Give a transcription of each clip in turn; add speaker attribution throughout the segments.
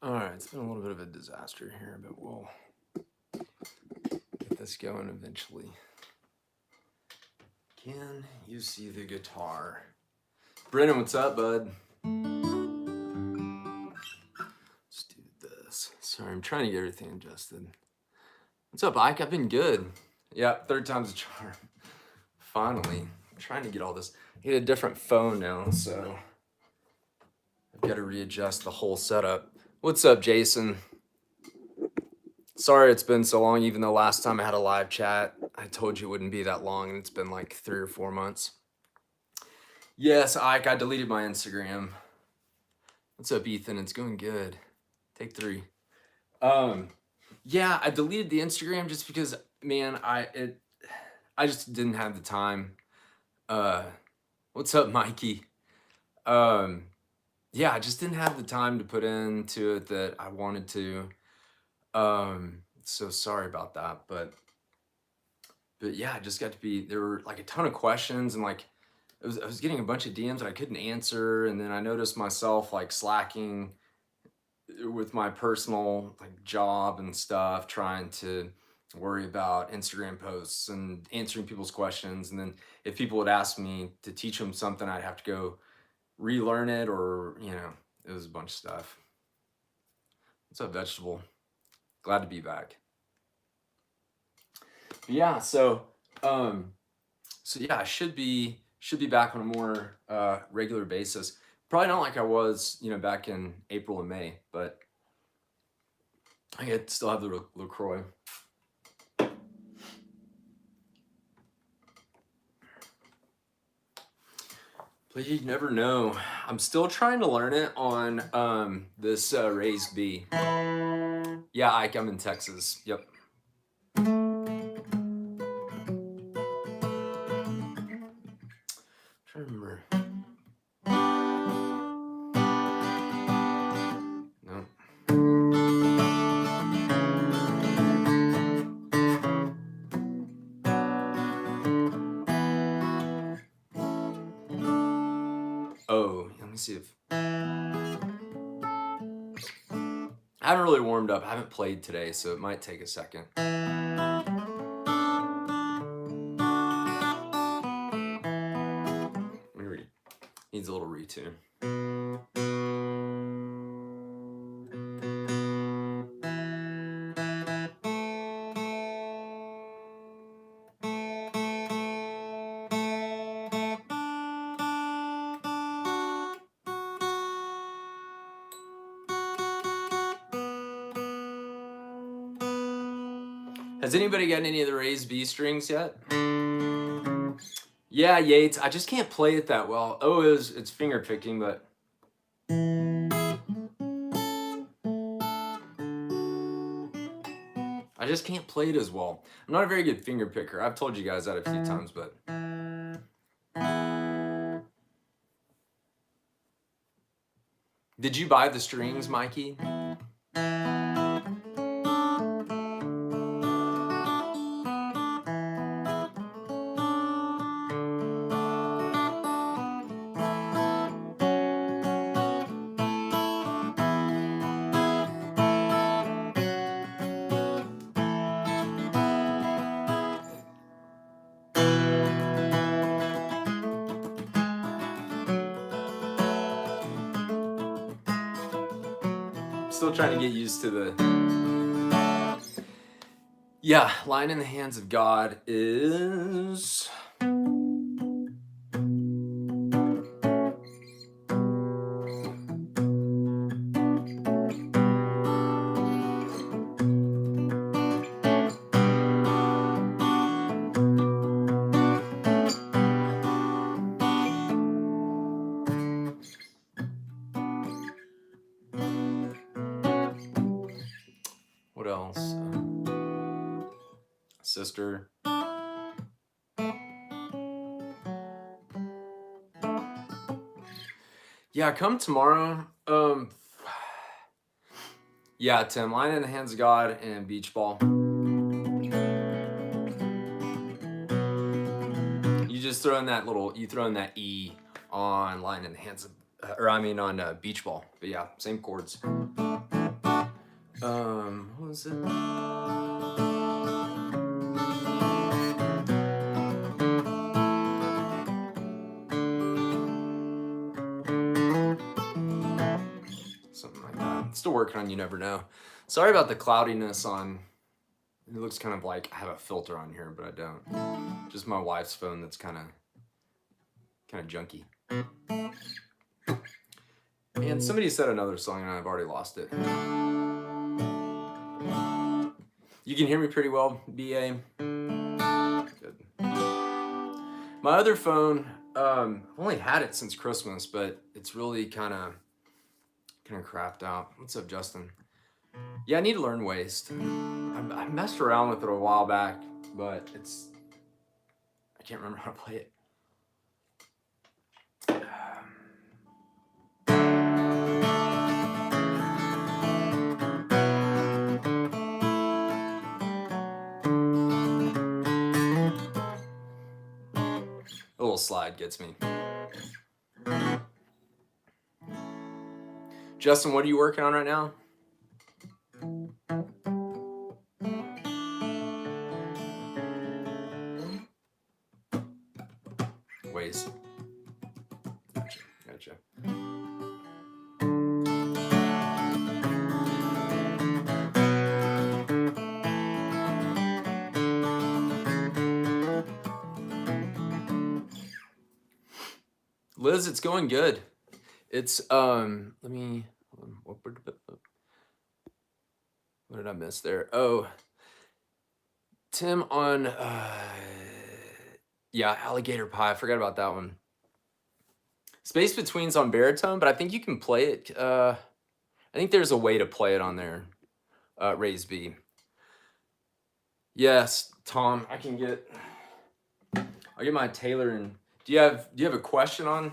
Speaker 1: All right, it's been a little bit of a disaster here, but we'll get this going eventually. Can you see the guitar? Brennan, what's up, bud? Let's do this. Sorry, I'm trying to get everything adjusted. What's up, Ike? I've been good. Yeah, third time's a charm. Finally, I'm trying to get all this. I get a different phone now, so I've got to readjust the whole setup. What's up, Jason? Sorry it's been so long, even though last time I had a live chat, I told you it wouldn't be that long, and it's been like 3 or 4 months. Yes, Ike, I deleted my Instagram. What's up, Ethan? It's going good. Take 3. Yeah, I deleted the Instagram just because, man, I just didn't have the time. What's up, Mikey? Yeah, I just didn't have the time to put into it that I wanted to. So sorry about that, but yeah, I just got to be, there were like a ton of questions, and like I was getting a bunch of DMs that I couldn't answer, and then I noticed myself like slacking with my personal like job and stuff, trying to worry about Instagram posts and answering people's questions, and then if people would ask me to teach them something, I'd have to go relearn it, or it was a bunch of stuff. What's up, Vegetable? Glad to be back. But yeah, so yeah, I should be back on a more regular basis. Probably not like I was, back in April and May, but I still have the LaCroix. But you never know. I'm still trying to learn it on this raised B. Yeah, Ike, I'm in Texas. Yep. I'm trying to remember. No. Oh, let me see if I haven't really warmed up. I haven't played today, so it might take a second. Needs a little retune. Has anybody gotten any of the raised B strings yet? Yeah, Yates. I just can't play it that well. Oh, it's finger picking, but I just can't play it as well. I'm not a very good finger picker. I've told you guys that a few times, but did you buy the strings, Mikey? Still trying to get used to the... Yeah, Lying in the Hands of God is... What else? Sister. Yeah, come tomorrow. Yeah, Tim, Lying in the Hands of God and Beach Ball. You just throw in that E on Lying in the Hands of, on Beach Ball. But yeah, same chords. What was it? Something like that. Still working on You Never Know. Sorry about the cloudiness on. It looks kind of like I have a filter on here, but I don't. Just my wife's phone that's kind of junky. And somebody said another song and I've already lost it. You can hear me pretty well, BA? Good. My other phone, I've only had it since Christmas, but it's really kind of crapped out. What's up, Justin? Yeah, I need to learn Waste. I messed around with it a while back, but I can't remember how to play it. A little slide gets me. Justin, what are you working on right now? Waste. Gotcha. Liz, it's going good. It's let me what did I miss there? Oh, Tim on yeah, Alligator Pie. I forgot about that one. Space Between's on baritone, but I think you can play it. I think there's a way to play it on there. Raise B. Yes, Tom, I'll get my Taylor and do you have a question on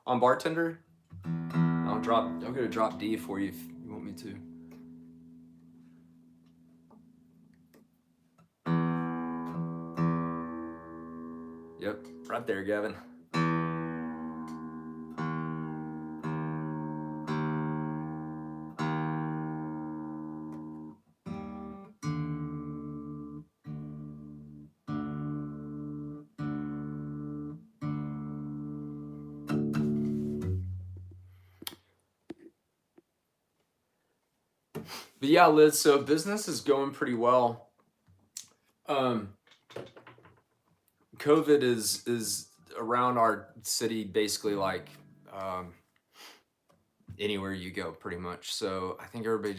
Speaker 1: bartender? I'll go to drop D for you if you want me to. Yep, right there, Gavin. But yeah, Liz, so business is going pretty well. COVID is around our city basically like anywhere you go pretty much. So I think everybody in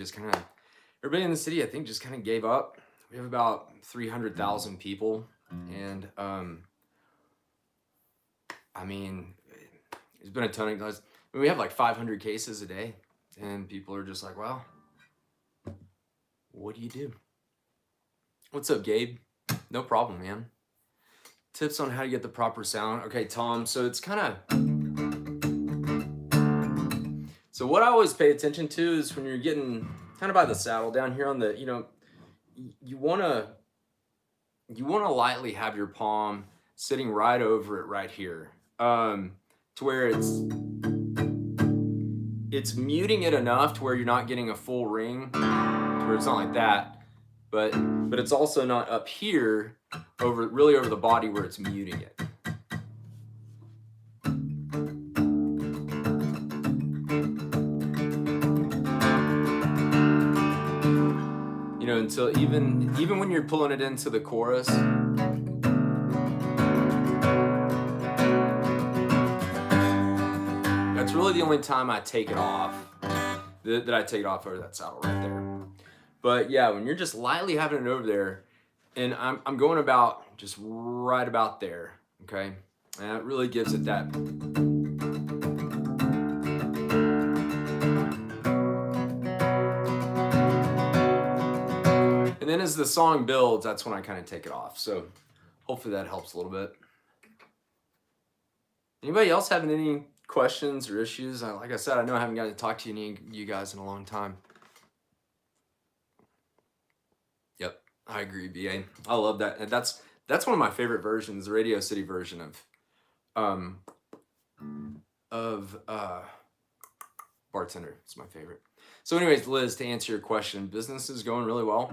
Speaker 1: the city I think just kind of gave up. We have about 300,000 people and I mean there's been a ton of we have like 500 cases a day and people are just like, well, what do you do? What's up, Gabe? No problem, man. Tips on how to get the proper sound. Okay, Tom, so it's kind of... So what I always pay attention to is when you're getting kind of by the saddle down here on the, you want to lightly have your palm sitting right over it right here to where it's muting it enough to where you're not getting a full ring, to where it's not like that. But it's also not up here over the body where it's muting it. Until even when you're pulling it into the chorus. That's really the only time I take it off. That I take it off over that saddle right there. But yeah, when you're just lightly having it over there, and I'm going about just right about there, okay? And it really gives it that. And then as the song builds, that's when I kind of take it off. So hopefully that helps a little bit. Anybody else having any questions or issues? Like I said, I know I haven't gotten to talk to you guys in a long time. Yep, I agree, BA. I love that. And that's one of my favorite versions, the Radio City version of Bartender. It's my favorite. So anyways, Liz, to answer your question, business is going really well.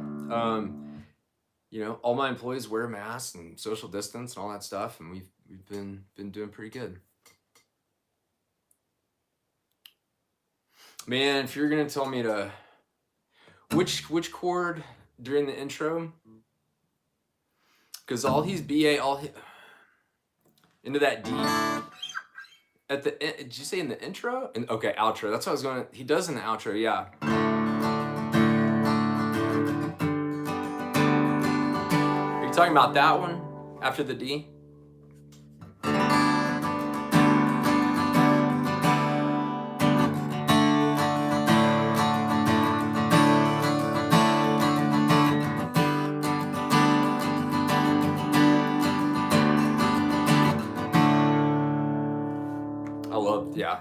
Speaker 1: You know, all my employees wear masks and social distance and all that stuff, and we've been doing pretty good. Man, if you're gonna tell me to which chord during the intro, because all he's BA, into that D at the end. Did you say in the intro? Okay, outro. That's what I was going. He does in the outro. Yeah. Are you talking about that one after the D? Yeah,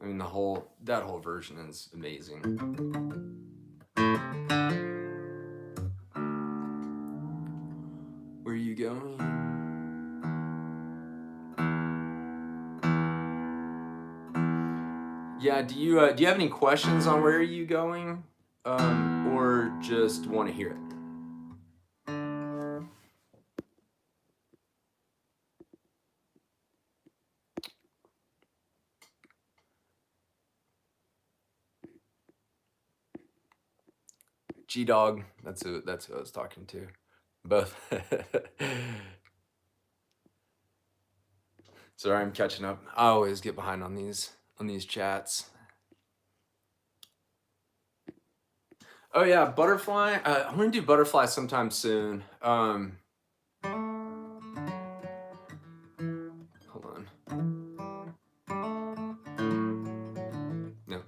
Speaker 1: I mean that whole version is amazing. Where are you going? Yeah, do you have any questions on where are you going, or just want to hear it? G-Dog, that's who I was talking to. Both. Sorry, I'm catching up. I always get behind on these chats. Oh yeah, butterfly. I'm gonna do butterfly sometime soon. Hold on. No.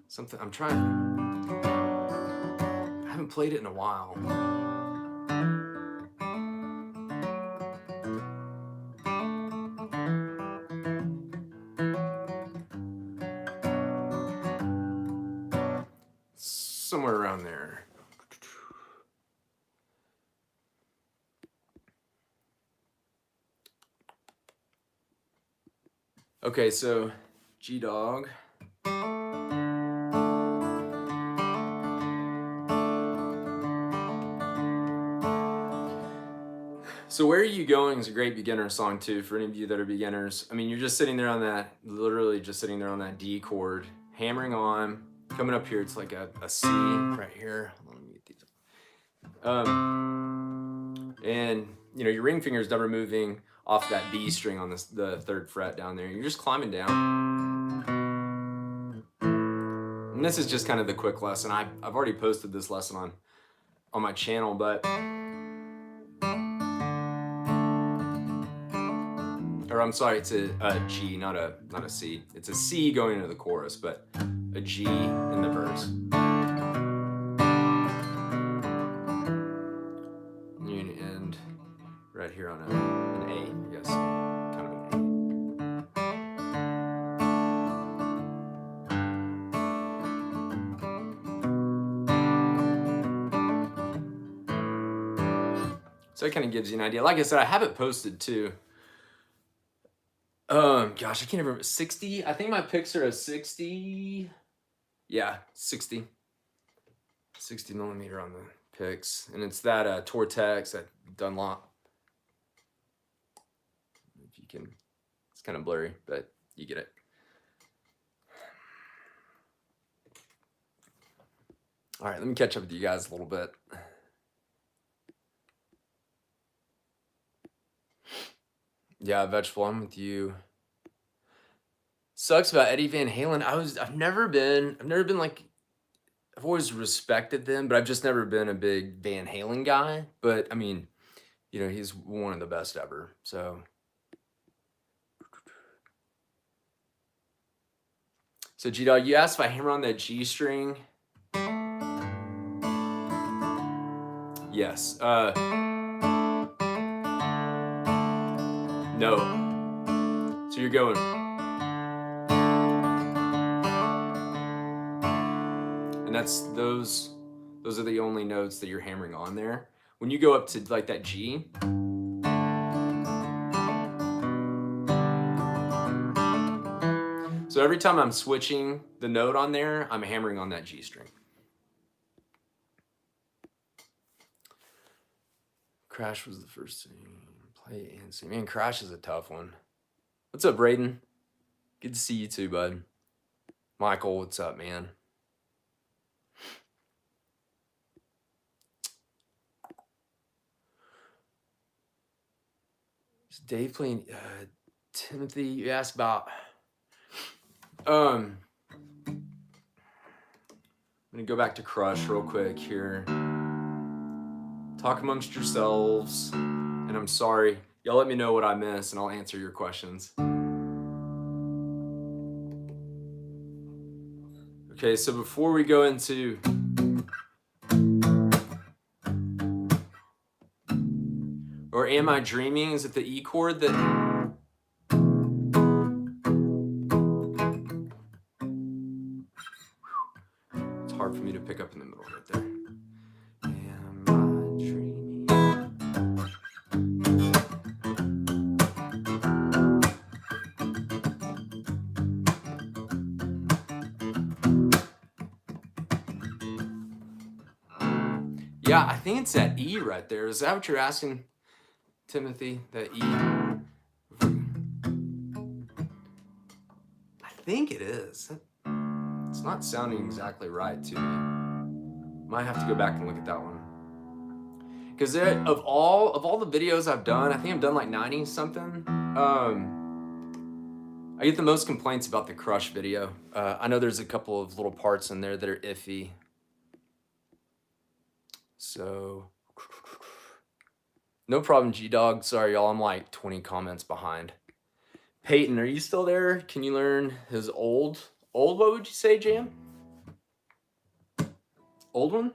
Speaker 1: Something I'm trying. I haven't played it in a while. Somewhere around there. Okay, so G-Dog. So Where Are You Going is a great beginner song too, for any of you that are beginners. I mean, you're just sitting there on that, literally just sitting there on that D chord, hammering on, coming up here, it's like a C right here. Let me get these. And you know, your ring finger is never moving off that B string on the 3rd fret down there. You're just climbing down. And this is just kind of the quick lesson. I've already posted this lesson on my channel, but or I'm sorry, it's a G, not a C. It's a C going into the chorus, but a G in the verse. And you're gonna end right here on an A, I guess, kind of an A. So that kind of gives you an idea. Like I said, I have it posted too. Gosh, I can't remember. 60. I think my picks are a 60. Yeah, 60 millimeter on the picks, and it's that Tortex, that Dunlop. If you can, it's kind of blurry, but you get it. All right, let me catch up with you guys a little bit. Yeah, Vegetable, I'm with you. Sucks about Eddie Van Halen. I've never been like, I've always respected them, but I've just never been a big Van Halen guy. But I mean, you know, he's one of the best ever. So G-Dog, you asked if I hammer on that G string. Yes. No. So you're going. And that's those are the only notes that you're hammering on there. When you go up to like that G, So every time I'm switching the note on there, I'm hammering on that G string. Crash was the first thing. Play and sing. Man, Crash is a tough one. What's up, Braden? Good to see you too, bud. Michael, what's up, man? Is Dave playing Timothy? You asked about I'm gonna go back to Crush real quick here. Talk amongst yourselves, and I'm sorry. Y'all let me know what I missed, and I'll answer your questions. Okay, so before we go into or Am I Dreaming? Is it the E chord that it's hard for me to pick up in the middle right there. Am I dreaming? Yeah, I think it's that E right there. Is that what you're asking, Timothy? That E? I think it is. It's not sounding exactly right to me. Might have to go back and look at that one. Because of all the videos I've done, I think I've done like 90 something. I get the most complaints about the Crush video. I know there's a couple of little parts in there that are iffy. So, no problem, G-Dog. Sorry, y'all. I'm like 20 comments behind. Peyton, are you still there? Can you learn his old, what would you say, Jam? Old one?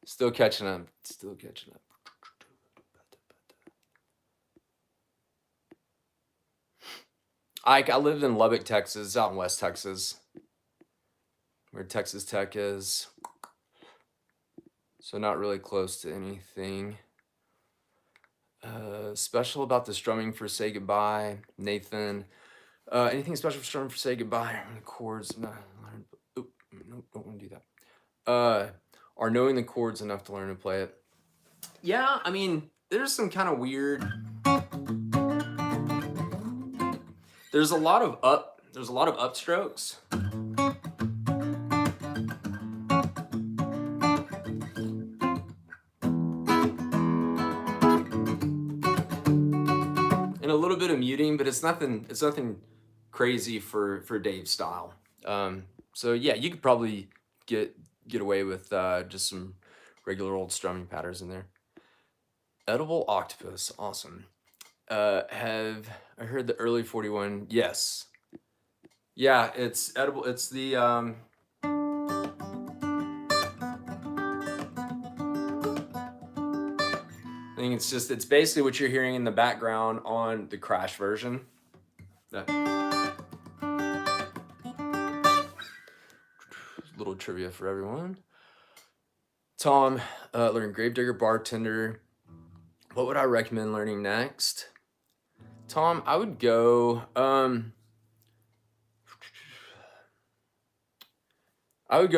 Speaker 1: Still catching up. Still catching up. I lived in Lubbock, Texas, out in West Texas, where Texas Tech is. So not really close to anything. Special about the strumming for Say Goodbye, Nathan. Anything special for strumming for Say Goodbye? Chords. No, don't want to do that. Are knowing the chords enough to learn to play it? Yeah, I mean, there's some kind of weird. There's a lot of upstrokes. And a little bit of muting, but it's nothing crazy for Dave's style. So yeah, you could probably get away with just some regular old strumming patterns in there. Edible octopus, awesome. Have I heard the early 41? Yes. Yeah, it's edible. It's the I think it's basically what you're hearing in the background on the Crash version. Little trivia for everyone. Tom, learn Gravedigger, Bartender. What would I recommend learning next? Tom, I would go,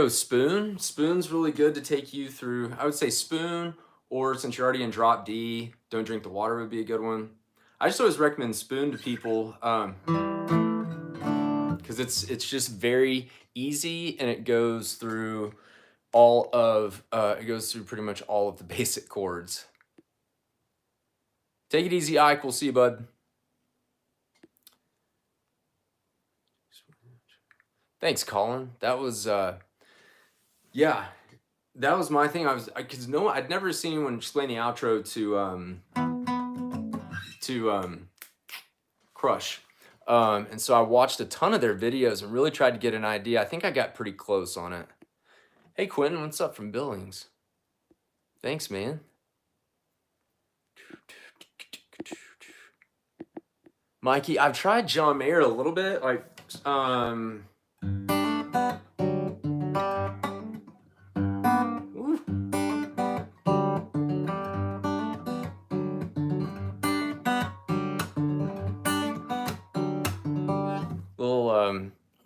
Speaker 1: Spoon. Spoon's really good to take you through. I would say Spoon, or since you're already in drop D, Don't Drink the Water would be a good one. I just always recommend Spoon to people because it's just very easy, and it goes through pretty much all of the basic chords. Take it easy, Ike. We'll see you, bud. Thanks, Colin. That was yeah, that was my thing. Because I'd never seen anyone explain the outro to Crush. And so I watched a ton of their videos and really tried to get an idea. I think I got pretty close on it. Hey, Quentin, what's up from Billings? Thanks, man. Mikey, I've tried John Mayer a little bit. Like,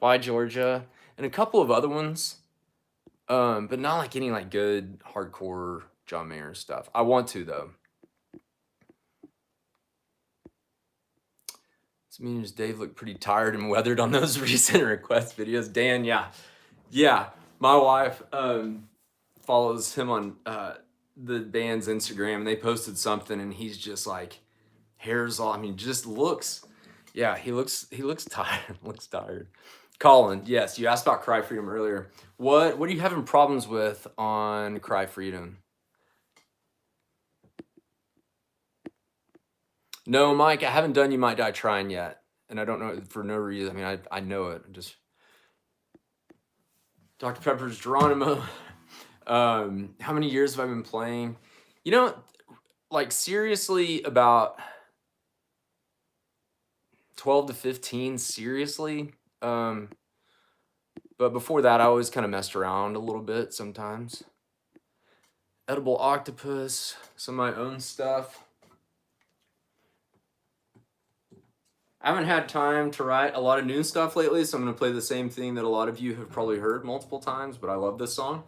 Speaker 1: by Georgia, and a couple of other ones. But not like any like good hardcore John Mayer stuff. I want to though. This means Dave looked pretty tired and weathered on those recent request videos. Dan, yeah. My wife follows him on the band's Instagram. They posted something, and he's just like hair's all. I mean, just looks. Yeah, he looks tired. Looks tired. Colin, yes, you asked about Cry Freedom earlier. What are you having problems with on Cry Freedom? No, Mike, I haven't done You Might Die Trying yet. And I don't know for no reason. I mean, I know it. Just Dr. Pepper's Geronimo. How many years have I been playing? You know, like seriously about 12 to 15, seriously. But before that, I always kind of messed around a little bit sometimes. Edible Octopus, some of my own stuff. I haven't had time to write a lot of new stuff lately, so I'm going to play the same thing that a lot of you have probably heard multiple times, but I love this song.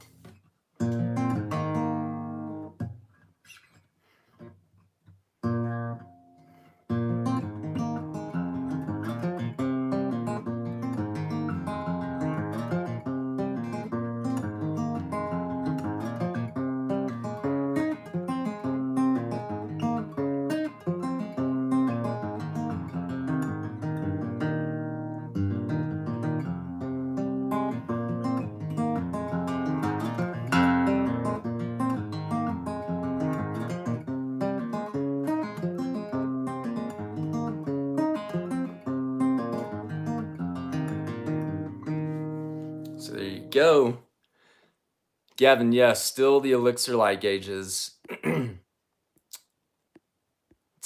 Speaker 1: So there you go. Gavin, yes, still the Elixir light gauges. What's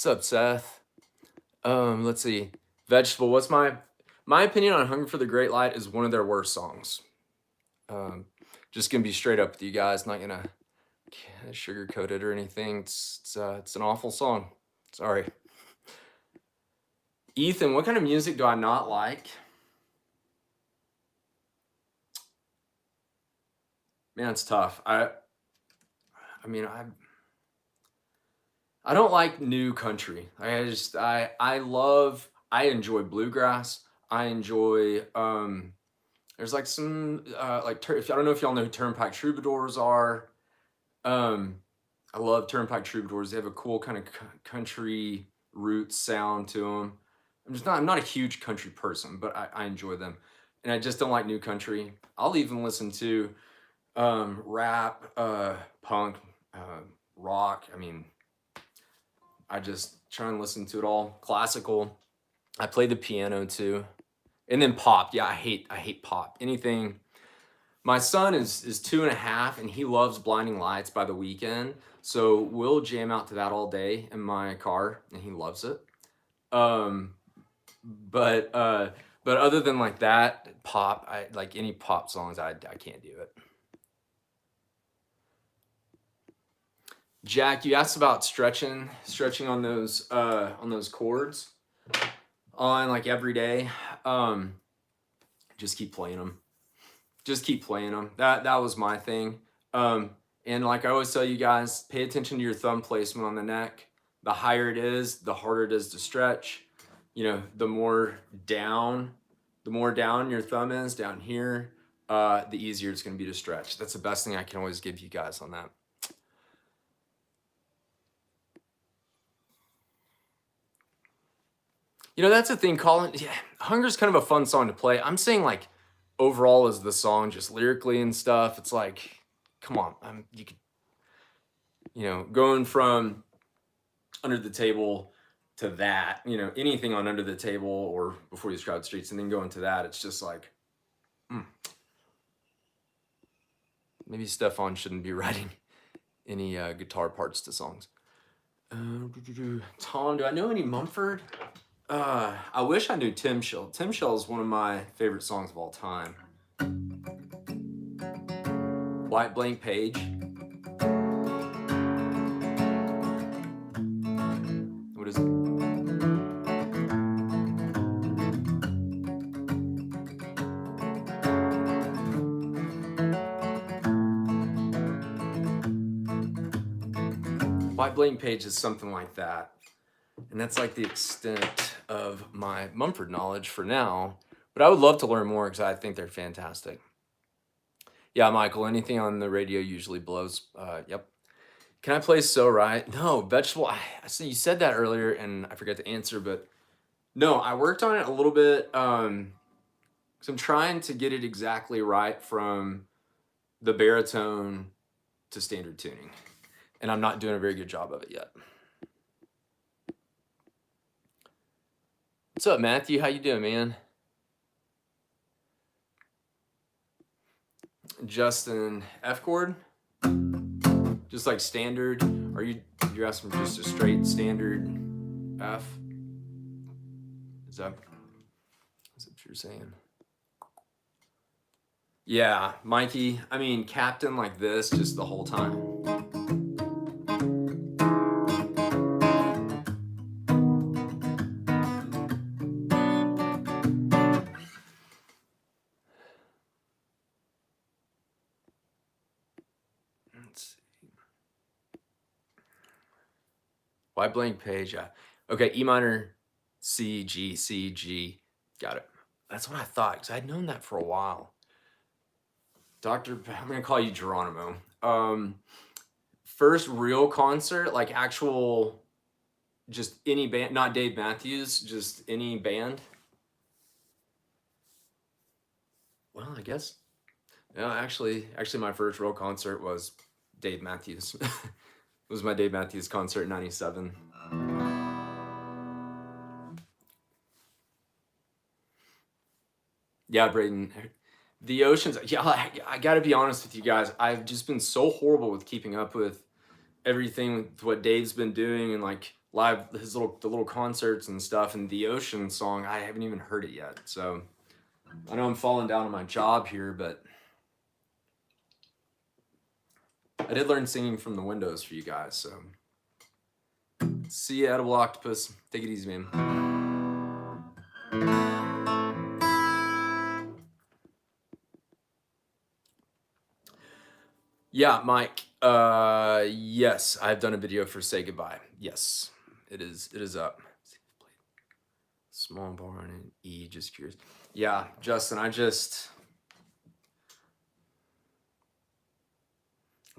Speaker 1: up, Seth? Let's see. Vegetable, what's my opinion on Hunger for the Great Light is one of their worst songs. Just gonna be straight up with you guys, not gonna sugarcoat it or anything. It's an awful song. Sorry. Ethan, what kind of music do I not like? Man, it's tough. I mean, I don't like new country. I enjoy bluegrass. I enjoy there's like some like I don't know if y'all know who Turnpike Troubadours are. I love Turnpike Troubadours. They have a cool kind of country roots sound to them. I'm not a huge country person, but I enjoy them. And I just don't like new country. I'll even listen to rap, punk, rock. I mean, I just try and listen to it all. Classical. I play the piano too. And then pop. Yeah, I hate pop. Anything. My son is 2.5 and he loves Blinding Lights by The Weeknd. So we'll jam out to that all day in my car and he loves it. But other than like that, pop, I like any pop songs, I can't do it. Jack, you asked about stretching on those chords on like every day. Just keep playing them. That was my thing. And like I always tell you guys, pay attention to your thumb placement on the neck. The higher it is, the harder it is to stretch. You know, the more down your thumb is down here, the easier it's going to be to stretch. That's the best thing I can always give you guys on that. You know, that's the thing, Colin. Yeah, Hunger's kind of a fun song to play. I'm saying like overall as the song, just lyrically and stuff, it's like, come on, you could, you know, going from Under the Table to that, you know, anything on Under the Table or Before These Crowded Streets, and then going to that, it's just like, maybe Stefan shouldn't be writing any guitar parts to songs. Tom, do I know any Mumford? I wish I knew Tim Shell. Tim Shell is one of my favorite songs of all time. White Blank Page. What is it? White blank page is something like that. And that's like the extent of my Mumford knowledge for now. But I would love to learn more because I think they're fantastic. Yeah, Michael, anything on the radio usually blows. Yep. Can I play So Right? No, vegetable. I see you said that earlier and I forgot to answer, but no, I worked on it a little bit. So I'm trying to get it exactly right from the baritone to standard tuning. And I'm not doing a very good job of it yet. What's up, Matthew? How you doing, man? Justin, F chord? Just like standard? You're asking for just a straight standard F? Is that what you're saying? Yeah, Mikey, I mean, captain like this just the whole time. Let's see. Why blank page? Yeah. Okay, E minor, C, G, C, G. Got it. That's what I thought, because I'd known that for a while. I'm going to call you Geronimo. First real concert, like actual, just any band, not Dave Matthews, just any band. Well, I guess. Yeah, actually, my first real concert was Dave Matthews. It was my Dave Matthews concert in '97. Yeah, Braden. The Oceans. Yeah, I got to be honest with you guys. I've just been so horrible with keeping up with everything with what Dave's been doing and like live the little concerts and stuff. And the Ocean song, I haven't even heard it yet. So I know I'm falling down on my job here, but I did learn singing from the windows for you guys. So see you, Edible Octopus. Take it easy, man. Yeah, Mike. Yes, I've done a video for Say Goodbye. Yes, it is up. Small bar on an E, just curious. Yeah, Justin, that's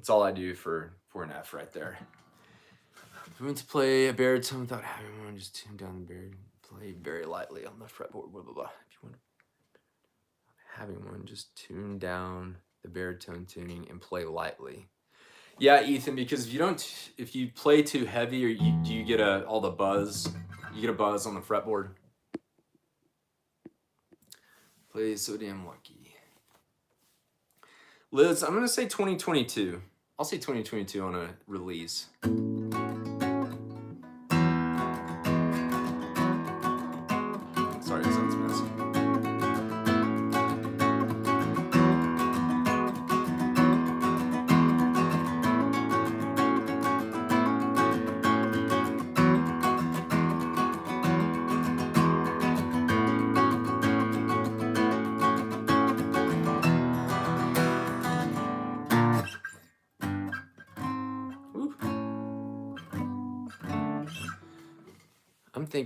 Speaker 1: all I do for an F right there. If we went to play a baritone without having one, just tune down the baritone, play very lightly on the fretboard, blah, blah, blah. If you want having one, just tune down the baritone tuning and play lightly. Yeah, Ethan, because if you play too heavy, or you get all the buzz, you get a buzz on the fretboard. Play So Damn Lucky. Liz, I'm gonna say 2022. I'll say 2022 on a release. Sorry, that sounds messy.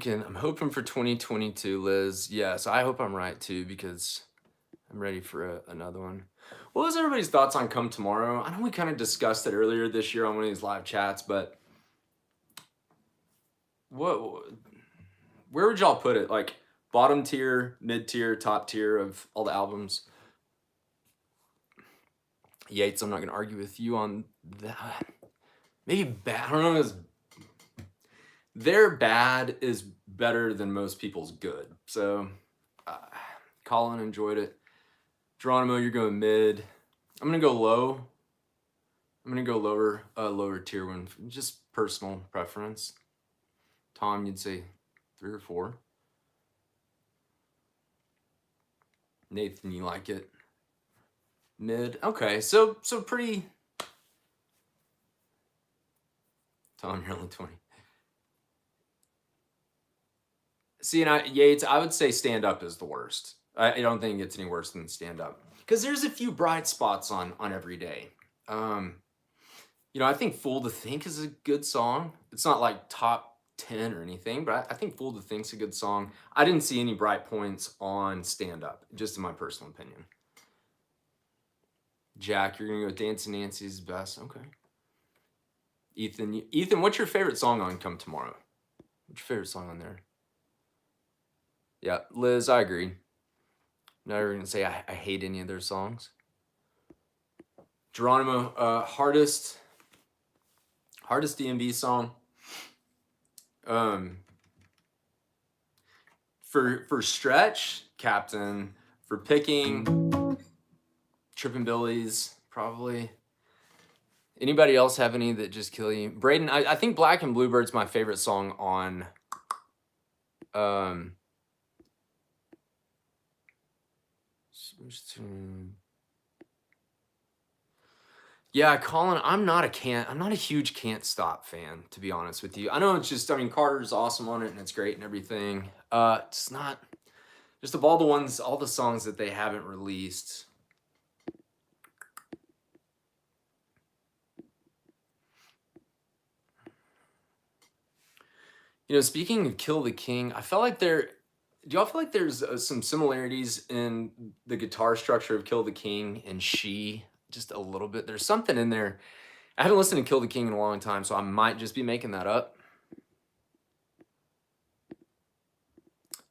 Speaker 1: I'm hoping for 2022, Liz. Yes, I hope I'm right too, because I'm ready for another one. What was everybody's thoughts on Come Tomorrow? I know we kind of discussed it earlier this year on one of these live chats, but where would y'all put it? Like bottom tier, mid tier, top tier of all the albums? Yates, I'm not going to argue with you on that. Maybe bad. I don't know. Their bad is better than most people's good. So, Colin enjoyed it. Geronimo, you're going mid. I'm gonna go low. I'm gonna go lower tier one. Just personal preference. Tom, you'd say 3 or 4. Nathan, you like it? Mid. Okay, so pretty. Tom, you're only 20. See, and Yates, I would say Stand Up is the worst. I don't think it gets any worse than Stand Up, because there's a few bright spots on every day. I think Fool to Think is a good song. It's not like top 10 or anything, but I think Fool to Think's a good song. I didn't see any bright points on Stand Up, just in my personal opinion. Jack, you're gonna go Dancing Nancy's best. Okay. Ethan, what's your favorite song on Come Tomorrow? What's your favorite song on there? Yeah, Liz, I agree. Not even gonna say I hate any of their songs. Geronimo, hardest DMB song. For Stretch, Captain. For Picking, Trippin' Billies, probably. Anybody else have any that just kill you? Braden, I think Black and Bluebird's my favorite song on yeah, Colin, I'm not a huge Can't Stop fan, to be honest with you. I know it's just, Carter's awesome on it and it's great and everything. It's not just of all the songs that they haven't released. Speaking of Kill the King, I felt like do y'all feel like there's some similarities in the guitar structure of Kill the King and She? Just a little bit. There's something in there. I haven't listened to Kill the King in a long time, so I might just be making that up.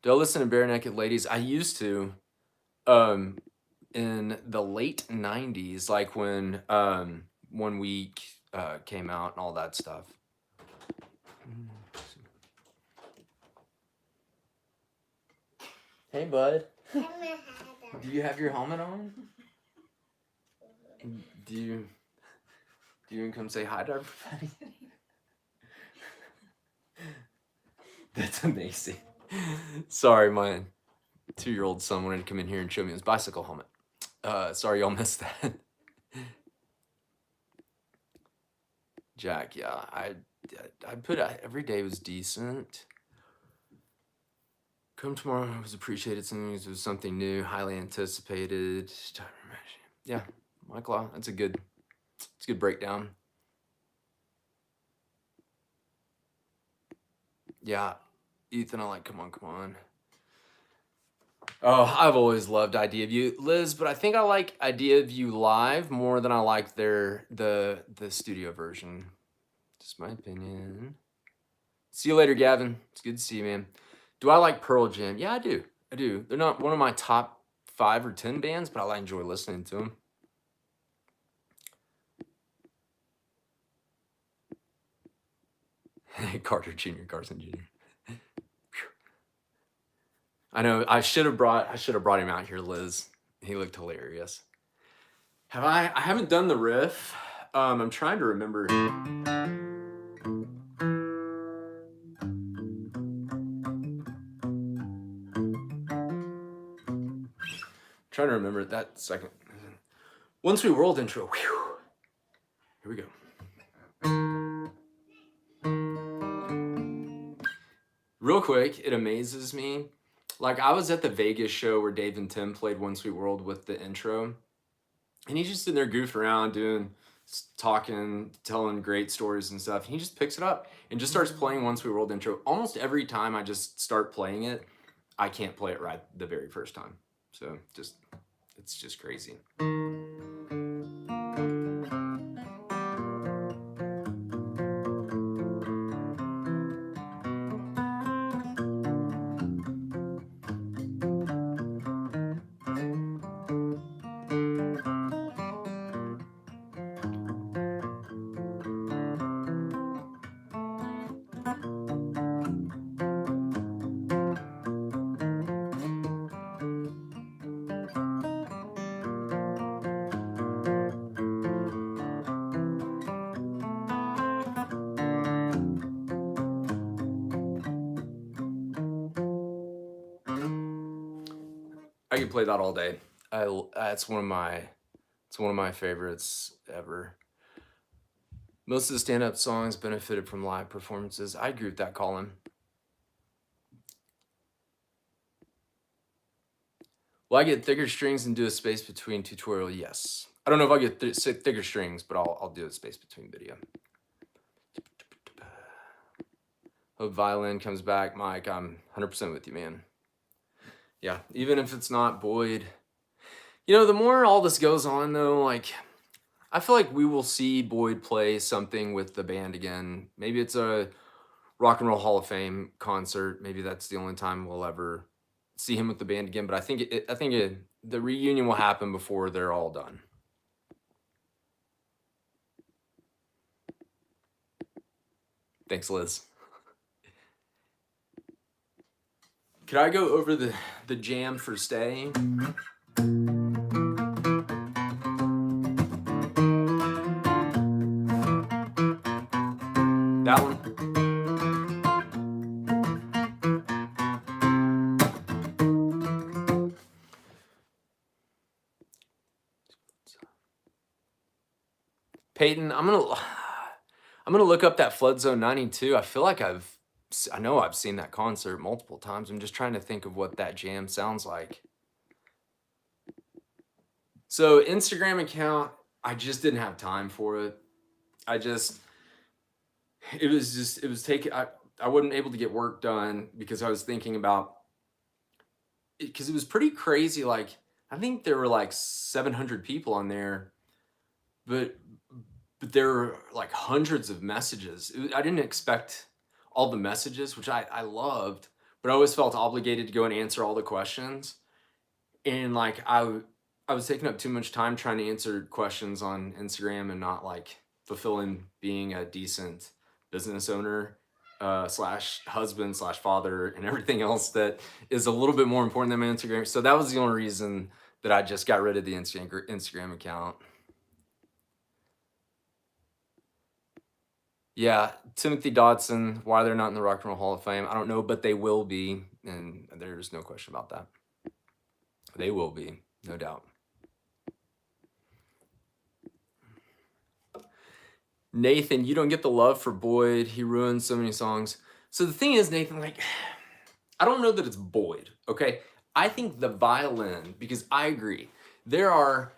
Speaker 1: Do I listen to Bare Naked Ladies? I used to, in the late 90s, like when One Week came out and all that stuff. Hey, bud. Do you have your helmet on? Do you even come say hi to everybody? That's amazing. Sorry, my 2-year-old son wanted to come in here and show me his bicycle helmet. Sorry y'all missed that. Jack, yeah, I put every day was decent. Come Tomorrow was appreciated. It was something new, highly anticipated. Yeah, Michael, it's a good breakdown. Yeah, Ethan, I like Come On. Oh, I've always loved Idea of You, Liz, but I think I like Idea of You live more than I like the studio version. Just my opinion. See you later, Gavin. It's good to see you, man. Do I like Pearl Jam? Yeah, I do. They're not one of my top 5 or 10 bands, but I enjoy listening to them. Carter Jr., Carson Jr. I know. I should have brought him out here, Liz. He looked hilarious. I haven't done the riff. I'm trying to remember. Trying to remember that second. Once We World intro. Whew. Here we go. Real quick, it amazes me. Like, I was at the Vegas show where Dave and Tim played One Sweet World with the intro. And he's just in there goofing around, talking, telling great stories and stuff. He just picks it up and just starts playing One Sweet World intro. Almost every time I just start playing it, I can't play it right the very first time. So it's just crazy. I could play that all day. It's one of my favorites ever. Most of the stand-up songs benefited from live performances. I agree with that, Colin. Will I get thicker strings and do a space between tutorial? Yes, I don't know if I'll get thicker strings, but I'll do a space between video. Hope violin comes back, Mike. I'm 100% with you, man. Yeah, even if it's not Boyd. You know, the more all this goes on, though, like, I feel like we will see Boyd play something with the band again. Maybe it's a Rock and Roll Hall of Fame concert. Maybe that's the only time we'll ever see him with the band again. But I think the reunion will happen before they're all done. Thanks, Liz. Could I go over the jam for Stay? That one. Peyton, I'm gonna look up that Flood Zone 92. I feel like I know I've seen that concert multiple times. I'm just trying to think of what that jam sounds like. So Instagram account, I just didn't have time for it. I wasn't able to get work done because I was thinking about it, because it was pretty crazy. Like, I think there were like 700 people on there, but there were like hundreds of messages. I didn't expect all the messages, which I loved, but I always felt obligated to go and answer all the questions. And like, I was taking up too much time trying to answer questions on Instagram and not like fulfilling being a decent business owner, slash husband, slash father, and everything else that is a little bit more important than my Instagram. So that was the only reason that I just got rid of the Instagram account. Yeah, Timothy Dodson, why they're not in the Rock and Roll Hall of Fame, I don't know, but they will be, and there's no question about that. They will be, no doubt. Nathan, you don't get the love for Boyd. He ruins so many songs. So the thing is, Nathan, like, I don't know that it's Boyd, okay? I think the violin, because I agree, there are,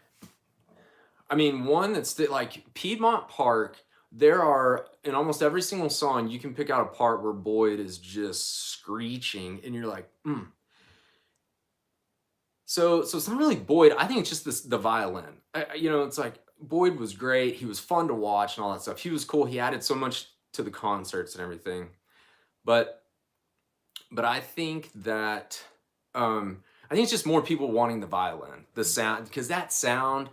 Speaker 1: I mean, one that's like Piedmont Park, there are, in almost every single song, you can pick out a part where Boyd is just screeching, and you're like, So it's not really Boyd. I think it's just the violin. It's like Boyd was great. He was fun to watch and all that stuff. He was cool. He added so much to the concerts and everything. But I think that I think it's just more people wanting the violin, the sound, because that sound,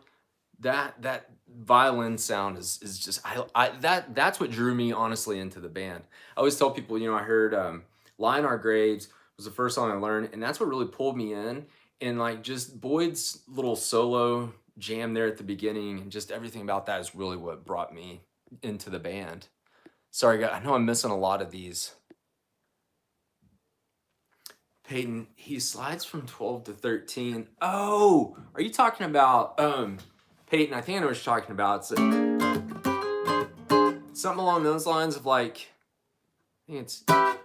Speaker 1: that violin sound is just that's what drew me honestly into the band. I always tell people, I heard Lie in Our Graves was the first song I learned, and that's what really pulled me in. And like just Boyd's little solo jam there at the beginning and just everything about that is really what brought me into the band. Sorry, guys, I know I'm missing a lot of these. Peyton, he slides from 12 to 13. Oh, are you talking about, Peyton, I think I know what you're talking about. It's something along those lines of like, I think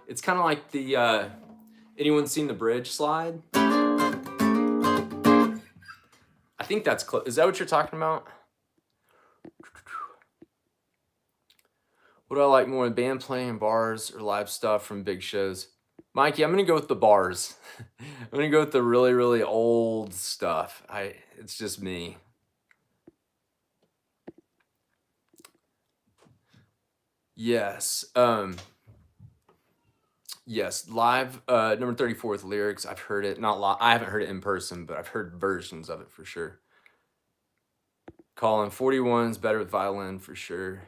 Speaker 1: it's kind of like the, anyone seen the bridge slide? I think that's close. Is that what you're talking about? What do I like more, band playing, bars, or live stuff from big shows? Mikey, I'm going to go with the bars. I'm going to go with the really, really old stuff. It's just me. Yes. Yes, live, number 34 with lyrics. I've heard it, not live. I haven't heard it in person, but I've heard versions of it for sure. Colin, 41's better with violin for sure.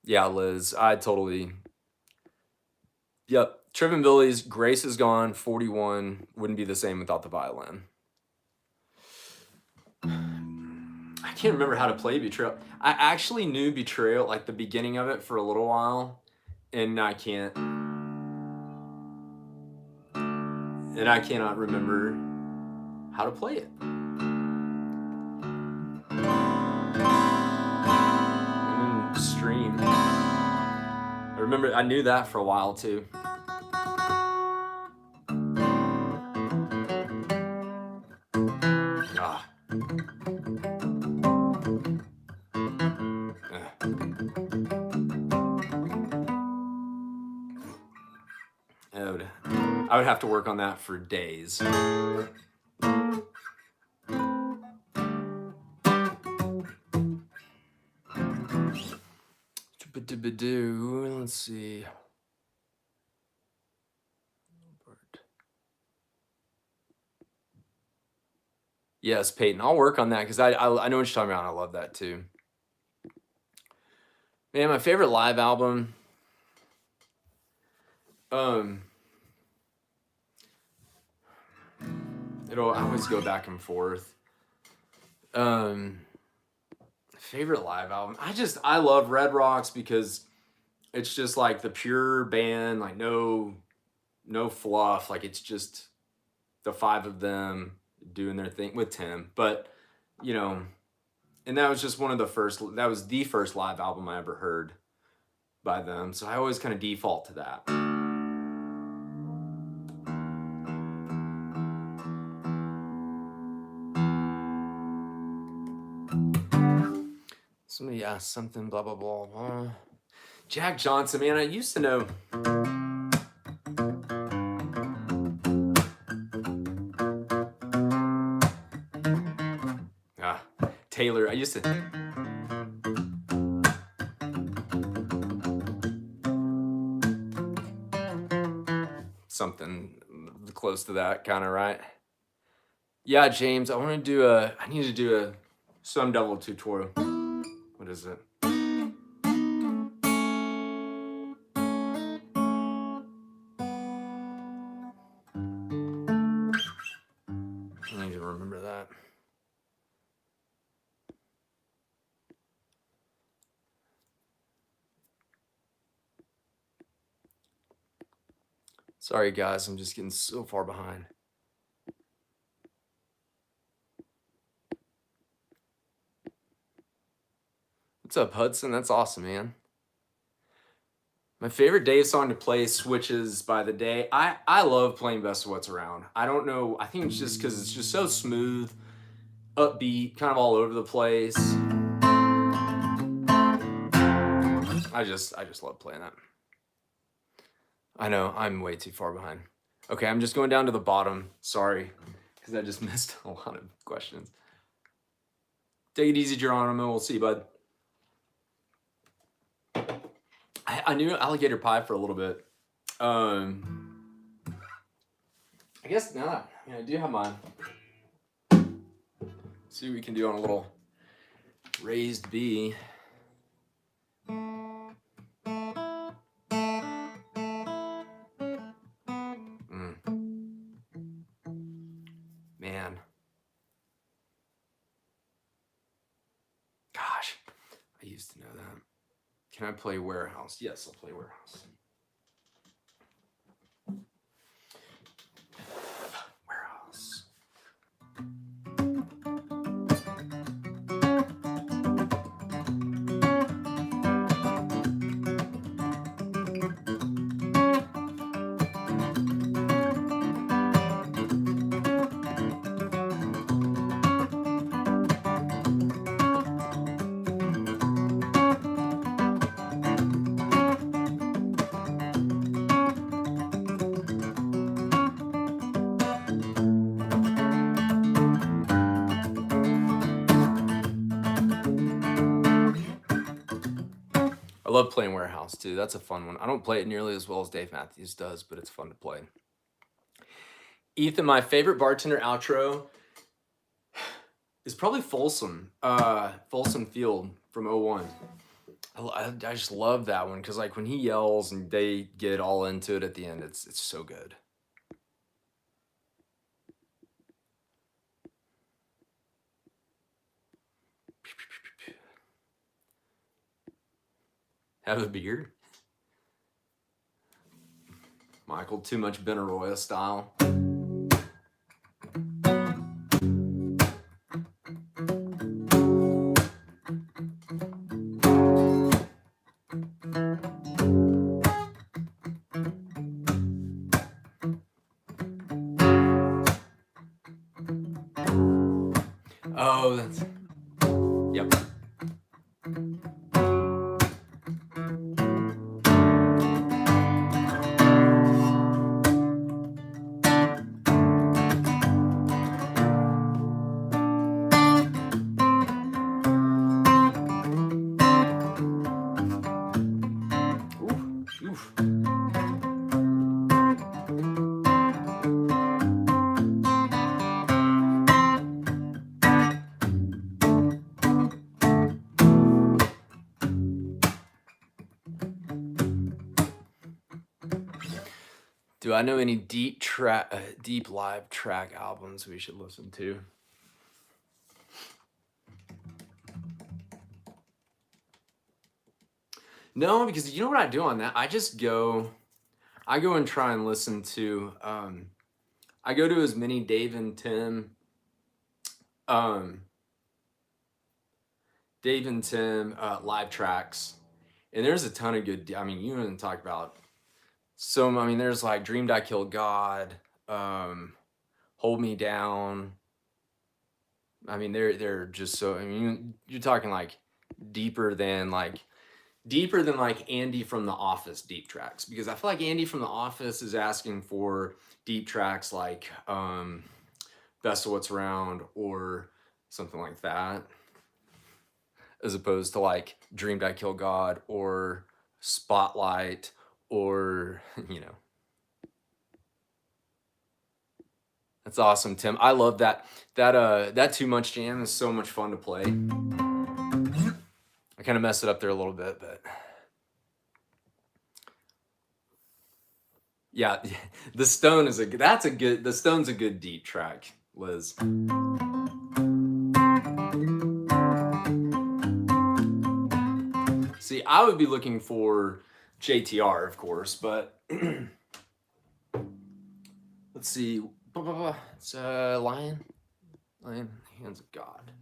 Speaker 1: Yeah, Liz, I totally. Yep. Triv and Billy's Grace is Gone, 41 wouldn't be the same without the violin. I can't remember how to play Betrayal. I actually knew Betrayal, like the beginning of it, for a little while, and I cannot remember how to play it. Stream. I remember I knew that for a while too. I would have to work on that for days. Let's see. Yes, Peyton. I'll work on that because I know what you're talking about. I love that too. Man, my favorite live album. I always go back and forth. Favorite live album. I love Red Rocks because it's just like the pure band, like no fluff. Like it's just the five of them doing their thing with Tim. But, and that was just that was the first live album I ever heard by them. So I always kind of default to that. Somebody asked something, blah, blah, blah, blah. Jack Johnson, man, I used to know. Taylor, I used to. Something close to that, kind of, right? Yeah, James, I need to do a Some Devil tutorial. What is it? I need to remember that. Sorry, guys, I'm just getting so far behind. What's up, Hudson? That's awesome, man. My favorite Dave song to play switches by the day. I love playing Best of What's Around. I don't know. I think it's just because it's just so smooth, upbeat, kind of all over the place. I just love playing that. I know, I'm way too far behind. Okay, I'm just going down to the bottom. Sorry, because I just missed a lot of questions. Take it easy, Geronimo. We'll see you, bud. I knew alligator pie for a little bit. I guess not. I do have mine. See what we can do on a little raised B. Man. Gosh, I used to know that. Can I play Warehouse? Yes, I'll play Warehouse. Warehouse. I love playing Warehouse too. That's a fun one. I don't play it nearly as well as Dave Matthews does, but it's fun to play. Ethan, my favorite bartender outro is probably Folsom. Folsom Field from 01. I just love that one because like when he yells and they get all into it at the end, it's so good. Have a beer? Michael, too much Benaroya style. Oh, Oh, that's, yep. Oof. Do I know any deep live track albums we should listen to? No, because you know what I do on that? I go and try and listen to, I go to as many Dave and Tim live tracks, and there's a ton of good. I mean, you didn't talk about so. I mean, there's like "Dreamed I Killed God," "Hold Me Down." I mean, they're just so. I mean, you're talking like deeper than like Andy from The Office deep tracks, because I feel like Andy from The Office is asking for deep tracks like Best of What's Around or something like that, as opposed to like Dreamed I Killed God or Spotlight or, you know. That's awesome, Tim. I love that. That Too Much Jam is so much fun to play. I kind of messed it up there a little bit, but yeah, The Stone's a good deep track, Liz. See, I would be looking for JTR, of course, but let's see. It's Lion, Hands of God.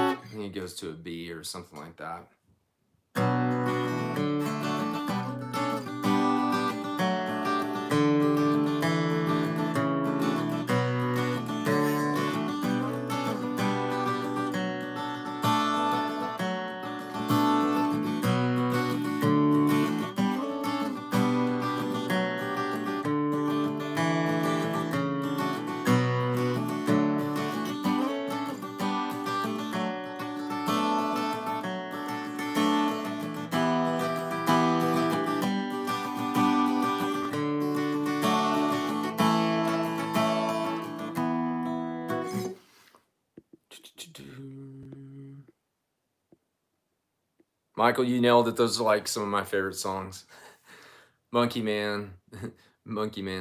Speaker 1: I think it goes to a B or something like that. Michael, you nailed it. Those are like some of my favorite songs. Monkey Man,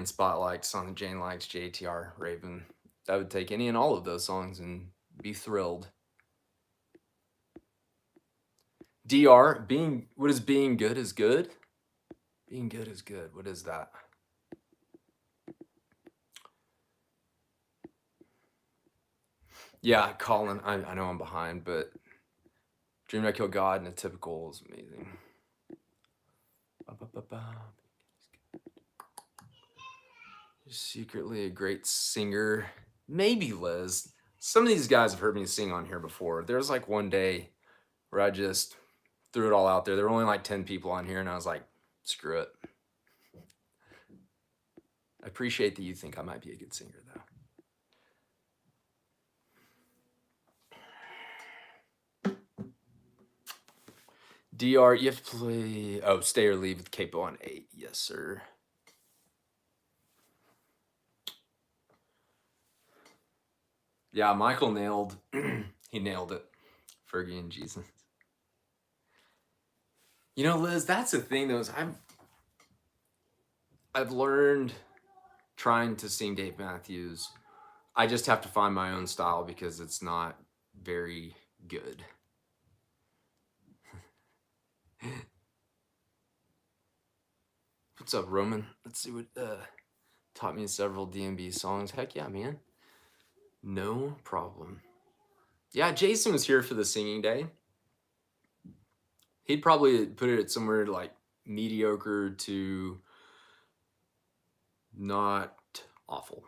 Speaker 1: Spotlight, song that Jane likes, JTR, Raven. I would take any and all of those songs and be thrilled. DR, what is being good is good? Being good is good. What is that? Yeah, Colin, I know I'm behind, but Dreamed I Killed God and A Typical is amazing. Secretly a great singer. Maybe Liz. Some of these guys have heard me sing on here before. There's like one day where I just threw it all out there. There were only like 10 people on here, and I was like, screw it. I appreciate that you think I might be a good singer, though. DR, you have to play, Stay or Leave with Capo on 8. Yes, sir. Yeah, Michael he nailed it. Fergie and Jesus. You know, Liz, that's the thing, though, is I've learned trying to sing Dave Matthews. I just have to find my own style because it's not very good. What's up, Roman? Let's see what taught me several DMB songs. Heck yeah, man. No problem. Yeah, Jason was here for the singing day. He'd probably put it at somewhere like mediocre to not awful,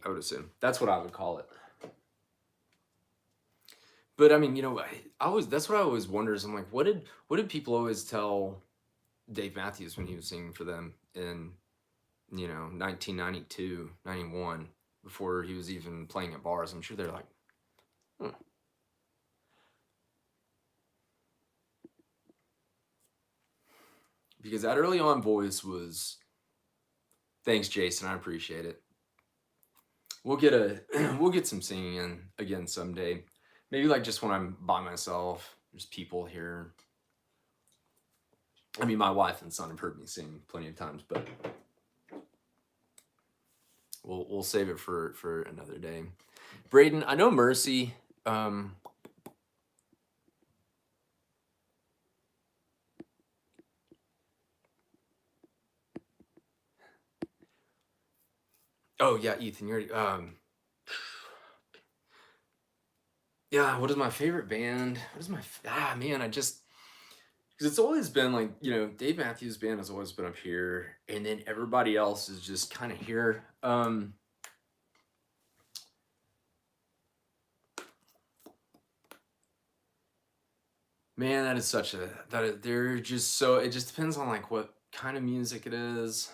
Speaker 1: I would assume. That's what I would call it. But I mean, I always that's what I always wonder is I'm like, what did people always tell Dave Matthews when he was singing for them in 1992, 91, before he was even playing at bars? I'm sure they're like, hmm. Because that early on voice was, thanks, Jason, I appreciate it. We'll get some singing in again someday. Maybe like just when I'm by myself, there's people here. I mean, my wife and son have heard me sing plenty of times, but we'll save it for another day. Braden, I know Mercy. Oh yeah, Ethan, you're yeah. What is my favorite band? What is my man? I just because it's always been like Dave Matthews Band has always been up here, and then everybody else is just kind of here. Man, that is such a they're just so it just depends on like what kind of music it is.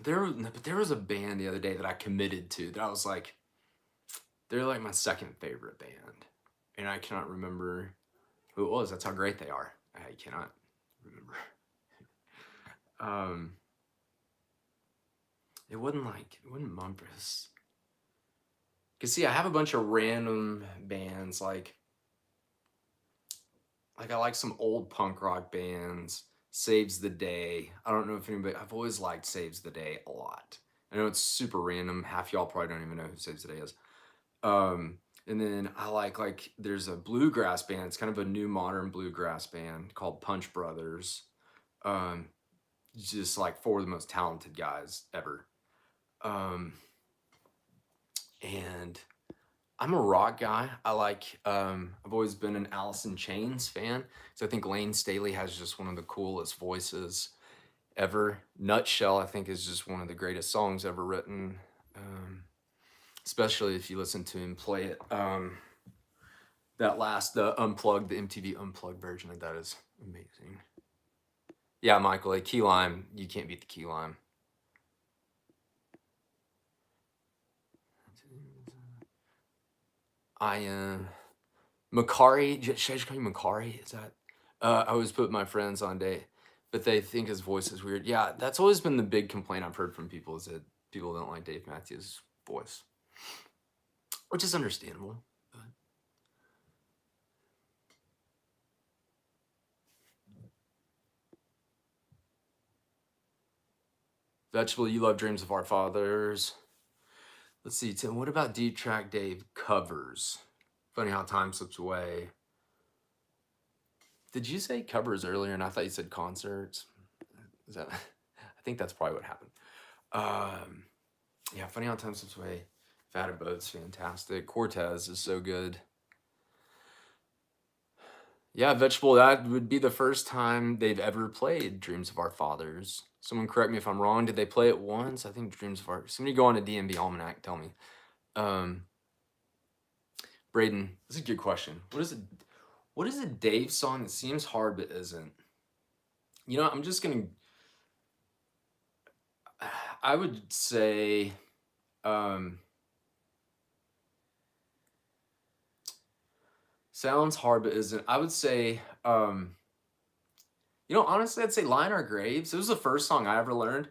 Speaker 1: There was a band the other day that I committed to that I was like, they're like my second favorite band, and I cannot remember who it was. That's how great they are. I cannot remember. It wasn't Mumford. Cause see, I have a bunch of random bands like I like some old punk rock bands. Saves the Day. I don't know if anybody. I've always liked Saves the Day a lot. I know it's super random. Half y'all probably don't even know who Saves the Day is. And then I like there's a bluegrass band. It's kind of a new modern bluegrass band called Punch Brothers. Just like four of the most talented guys ever. And I'm a rock guy. I've always been an Alice in Chains fan. So I think Lane Staley has just one of the coolest voices ever. Nutshell, I think, is just one of the greatest songs ever written. Especially if you listen to him play it. The Unplugged, the MTV Unplugged version of that is amazing. Yeah, Michael, key lime, you can't beat the key lime. I am Makari. Should I just call you Makari? Is that? I always put my friends on date, but they think his voice is weird. Yeah, that's always been the big complaint I've heard from people is that people don't like Dave Matthews' voice, which is understandable. But... Vegetable, you love Dreams of Our Fathers. Let's see, Tim. What about Deep Track Dave covers? Funny how time slips away. Did you say covers earlier, and I thought you said concerts? Is that? I think that's probably what happened. Yeah, funny how time slips away. Fat of Boat's fantastic. Cortez is so good. Yeah, Vegetable, that would be the first time they've ever played Dreams of Our Fathers. Someone correct me if I'm wrong. Did they play it once? I think Dreams of Our... Somebody go on a DMB Almanac, tell me. Braden, this is a good question. What is a Dave song that seems hard but isn't? I'm just going to... I would say... sounds hard but isn't. I would say... honestly, I'd say Line Our Graves. It was the first song I ever learned.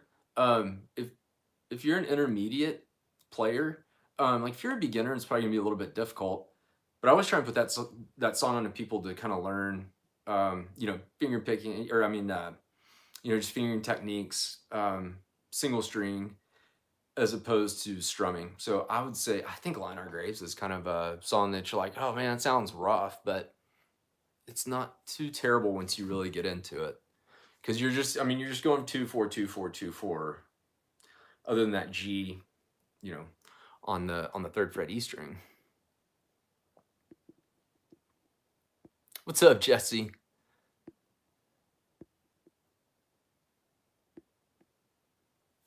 Speaker 1: If you're an intermediate player, like if you're a beginner, it's probably gonna be a little bit difficult. But I always try and put that song on to people to kind of learn, finger picking, or just fingering techniques, single string, as opposed to strumming. So I would say I think Line Our Graves is kind of a song that you're like, oh man, it sounds rough, but it's not too terrible once you really get into it. Because you're just, I mean, you're just going 2 4 2 4 2 4. Other than that G, you know, on the third fret E string. What's up, Jesse?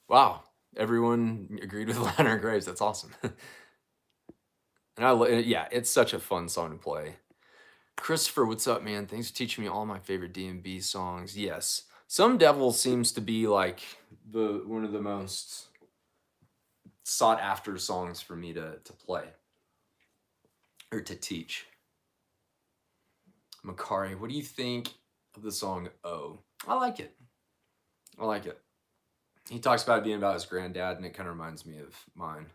Speaker 1: Wow, everyone agreed with Liner Graves. That's awesome. And yeah, it's such a fun song to play. Christopher, what's up, man? Thanks for teaching me all my favorite DMB songs. Yes, Some Devil seems to be like one of the most sought after songs for me to play or to teach. Makari, what do you think of the song Oh? I like it. I like it. He talks about it being about his granddad, and it kind of reminds me of mine.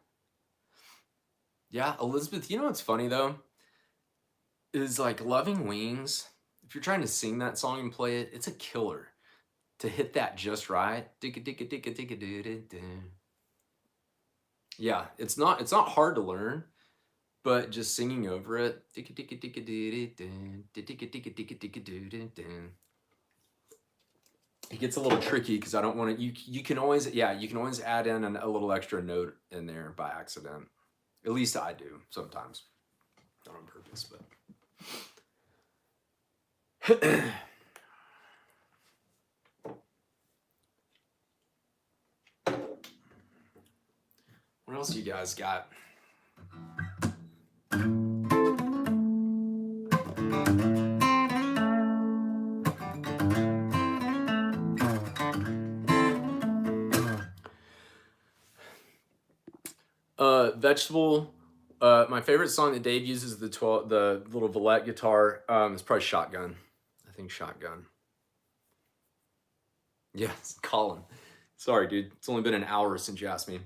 Speaker 1: Yeah, Elizabeth, you know what's funny though? Is like Loving Wings. If you're trying to sing that song and play it, it's a killer. To hit that just right. Yeah, it's not hard to learn, but just singing over it. It gets a little tricky because I don't want to. You can always add in a little extra note in there by accident. At least I do sometimes, not on purpose, but. What else you guys got? Vegetable. My favorite song that Dave uses the little Valette guitar. It's probably Shotgun. I think Shotgun. Yes, Colin. Sorry, dude. It's only been an hour since you asked me.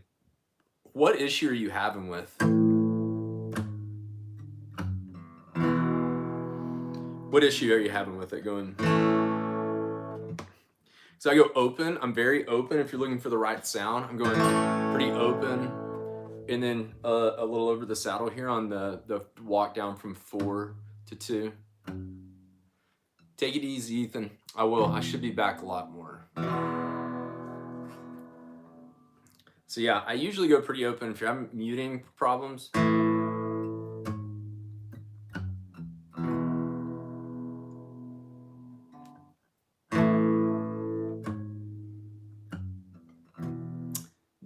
Speaker 1: What issue are you having with? What issue are you having with it going? So I go open. I'm very open. If you're looking for the right sound, I'm going pretty open. And then a little over the saddle here on the walk down from 4 to 2. Take it easy, Ethan. I will. I should be back a lot more. So yeah, I usually go pretty open. If you're having muting problems,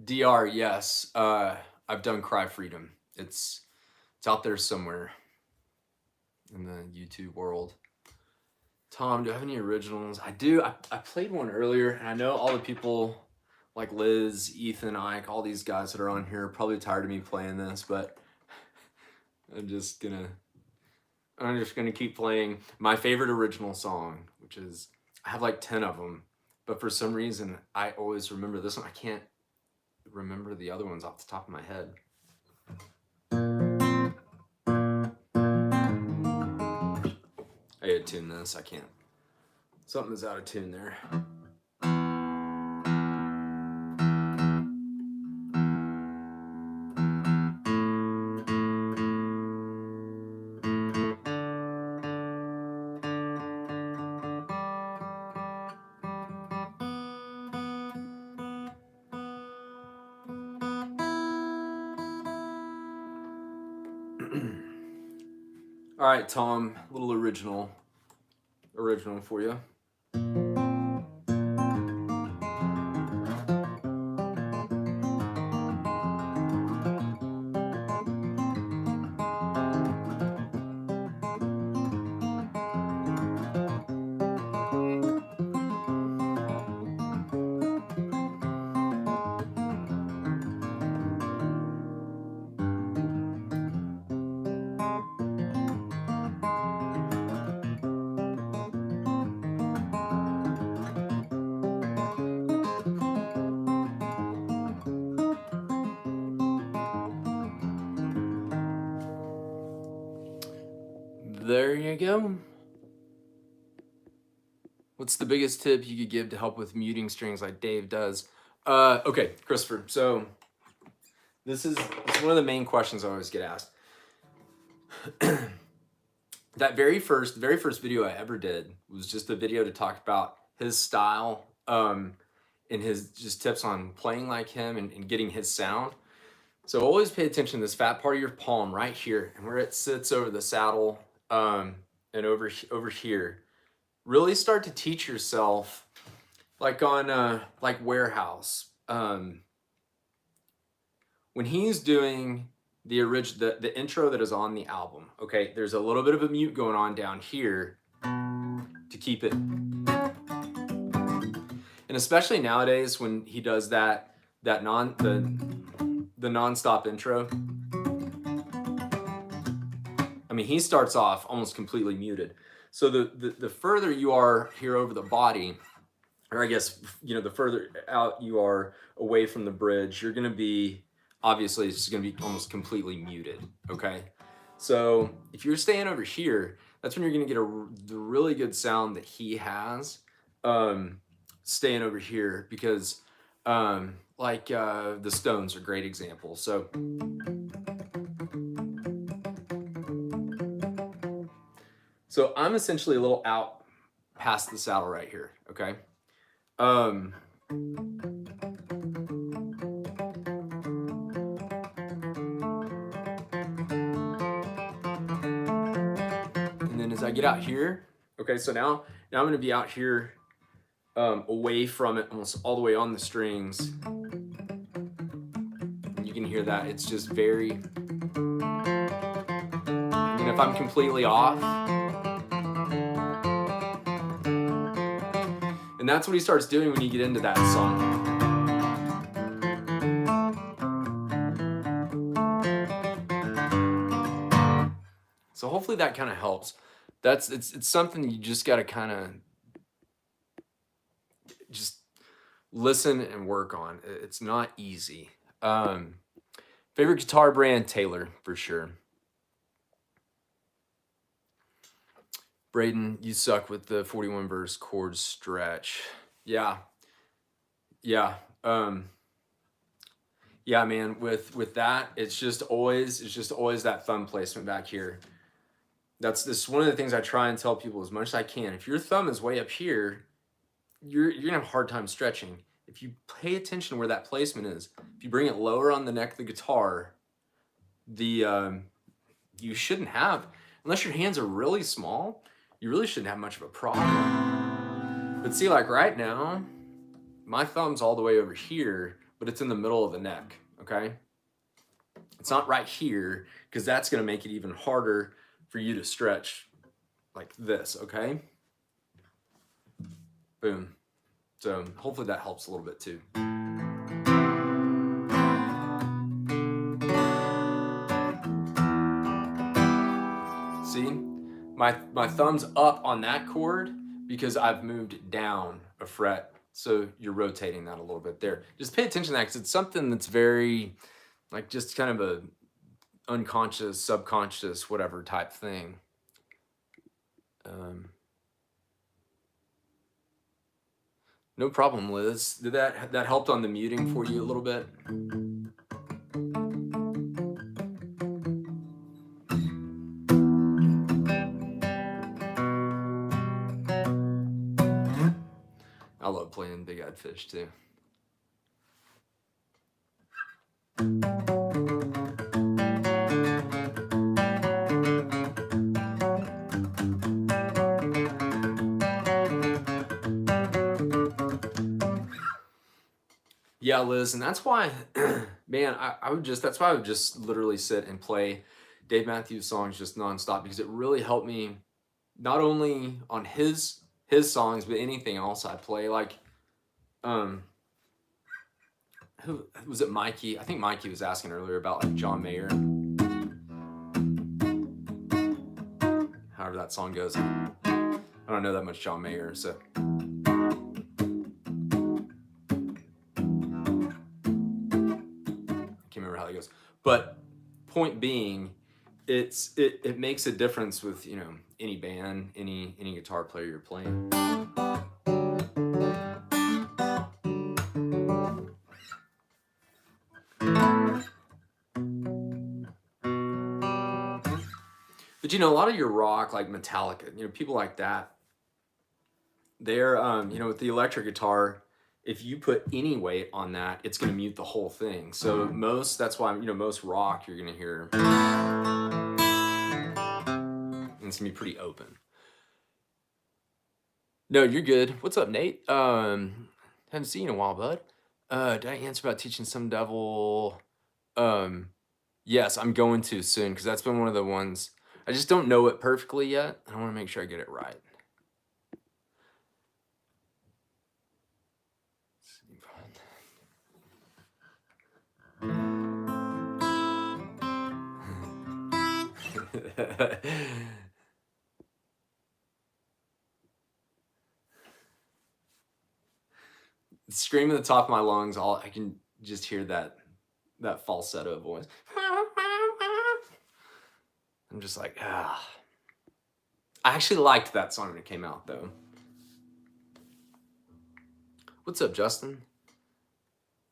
Speaker 1: DR, yes. I've done Cry Freedom. It's out there somewhere in the YouTube world. Tom, do I have any originals? I do. I played one earlier, and I know all the people like Liz, Ethan, Ike, all these guys that are on here are probably tired of me playing this, but I'm just gonna keep playing my favorite original song, which is, I have like 10 of them, but for some reason I always remember this one. I can't remember the other ones off the top of my head. I gotta tune this. I can't. Something's out of tune there. All right, Tom, a little original for you. There you go. What's the biggest tip you could give to help with muting strings like Dave does? Okay, Christopher. So this is one of the main questions I always get asked. that the very first video I ever did was just a video to talk about his style, and his just tips on playing like him and getting his sound. So always pay attention to this fat part of your palm right here and where it sits over the saddle, and over here. Really start to teach yourself, like on like Warehouse, when he's doing the intro that is on the album. Okay, there's a little bit of a mute going on down here to keep it, and especially nowadays when he does that the nonstop intro. I mean, he starts off almost completely muted. So the further you are here over the body, or I guess, the further out you are away from the bridge, you're going to be, obviously, it's just going to be almost completely muted, okay? So if you're staying over here, that's when you're going to get the really good sound that he has, staying over here, because the Stones are a great example. So I'm essentially a little out past the saddle right here, okay? And then as I get out here, okay, so now I'm gonna be out here, away from it, almost all the way on the strings. And you can hear that, it's just very, and if I'm completely off, and that's what he starts doing when you get into that song. So hopefully that kind of helps. It's something you just got to kind of just listen and work on. It's not easy. Favorite guitar brand, Taylor, for sure. Braden, you suck with the 41 verse chord stretch. Yeah. Yeah, man, with that, it's just always that thumb placement back here. This is one of the things I try and tell people as much as I can. If your thumb is way up here, you're gonna have a hard time stretching. If you pay attention to where that placement is, if you bring it lower on the neck of the guitar, you shouldn't have, unless your hands are really small, you really shouldn't have much of a problem. But see, like right now, my thumb's all the way over here, but it's in the middle of the neck, okay? It's not right here, because that's gonna make it even harder for you to stretch like this, okay? Boom. So hopefully that helps a little bit too. See, my thumb's up on that chord because I've moved down a fret. So you're rotating that a little bit there. Just pay attention to that, because it's something that's very, like, just kind of a unconscious, subconscious, whatever type thing. No problem, Liz. Did that helped on the muting for you a little bit? I love playing Big Eyed Fish too. Yeah, Liz, and that's why, man, that's why I would just literally sit and play Dave Matthews songs just nonstop, because it really helped me, not only on his songs, but anything else I play. Like, who was it? Mikey? I think Mikey was asking earlier about like John Mayer, however that song goes. I don't know that much John Mayer, so. But point being, it makes a difference with, any band, any guitar player you're playing. The But a lot of your rock, like Metallica, people like that, they're, with the electric guitar, if you put any weight on that, it's going to mute the whole thing. So that's why, most rock, you're going to hear, and it's going to be pretty open. No, you're good. What's up, Nate? Haven't seen you in a while, bud. Did I answer about teaching some devil? Yes, I'm going to soon, because that's been one of the ones. I just don't know it perfectly yet. I want to make sure I get it right. Scream at the top of my lungs, I can just hear that falsetto voice. I'm just like, ah. I actually liked that song when it came out, though. What's up, Justin?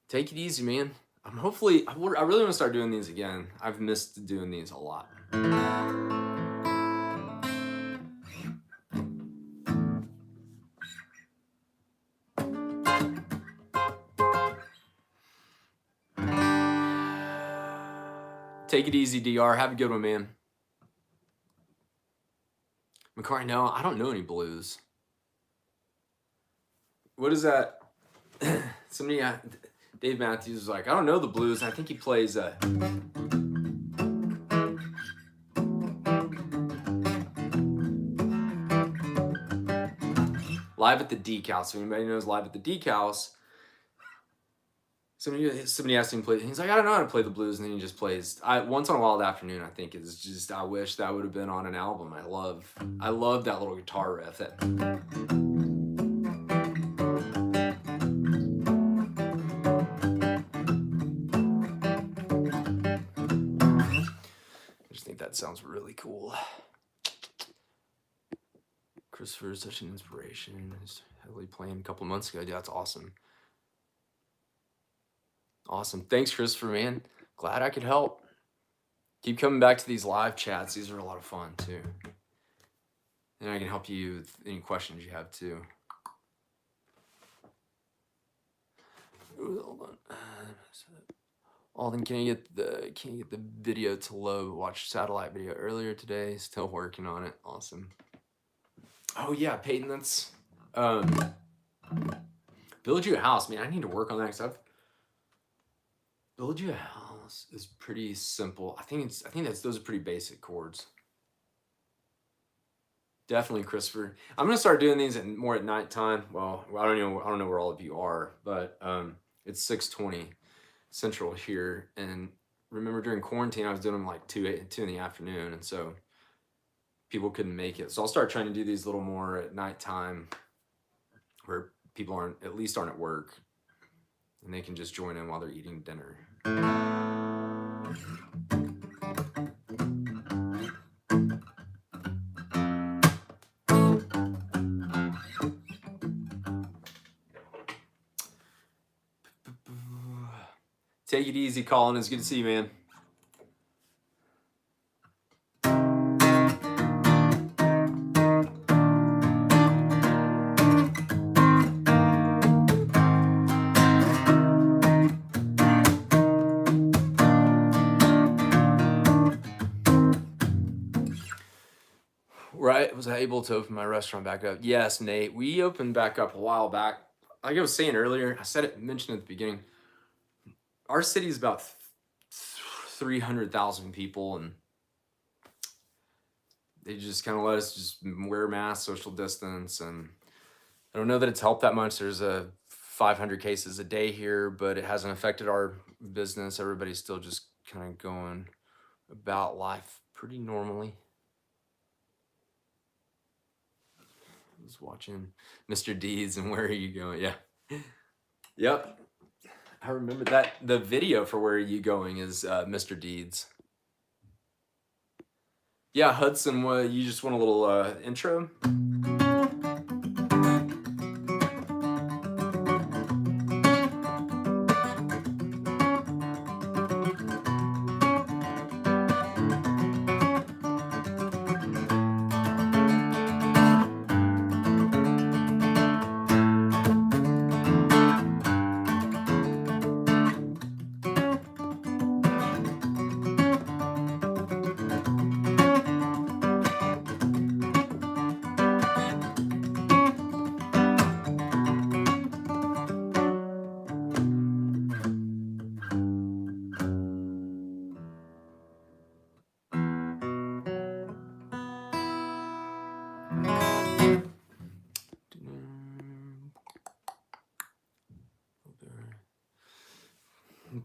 Speaker 1: Take it easy, man. I really want to start doing these again. I've missed doing these a lot. Take it easy, DR. Have a good one, man. McCartney, no, I don't know any blues. What is that? Somebody, Dave Matthews was like, I don't know the blues. I think he plays Live at the Decals. So anybody knows Live at the Decals, somebody asked him to play. He's like, I don't know how to play the blues, and then he just plays. Once on a Wild Afternoon, I think is just. I wish that would have been on an album. I love that little guitar riff. I just think that sounds really cool. Christopher is such an inspiration. He's heavily playing a couple months ago. Yeah, that's awesome. Awesome. Thanks, Christopher, man. Glad I could help. Keep coming back to these live chats. These are a lot of fun, too. And I can help you with any questions you have, too. Ooh, hold on. Alden, can you get the video to load? Watch satellite video earlier today. Still working on it. Awesome. Oh, yeah, Peyton, that's... Build You a House. Man, I need to work on that, because Build You a House is pretty simple. I think those are pretty basic chords. Definitely, Christopher. I'm gonna start doing these more at nighttime. Well, I don't know where all of you are, but it's 6:20 Central here. And remember, during quarantine, I was doing them like 2 in the afternoon, and so people couldn't make it. So I'll start trying to do these a little more at nighttime, where people aren't at work, and they can just join in while they're eating dinner. Take it easy, Colin. It's good to see you, man. Right, was I able to open my restaurant back up? Yes, Nate. We opened back up a while back. Like I was saying earlier, mentioned at the beginning, our city is about 300,000 people, and they just kind of let us just wear masks, social distance, and I don't know that it's helped that much. There's 500 cases a day here, but it hasn't affected our business. Everybody's still just kind of going about life pretty normally. I was watching Mr. Deeds and Where Are You Going? Yeah. Yep. I remember that. The video for Where Are You Going is Mr. Deeds. Yeah, Hudson, you just want a little intro?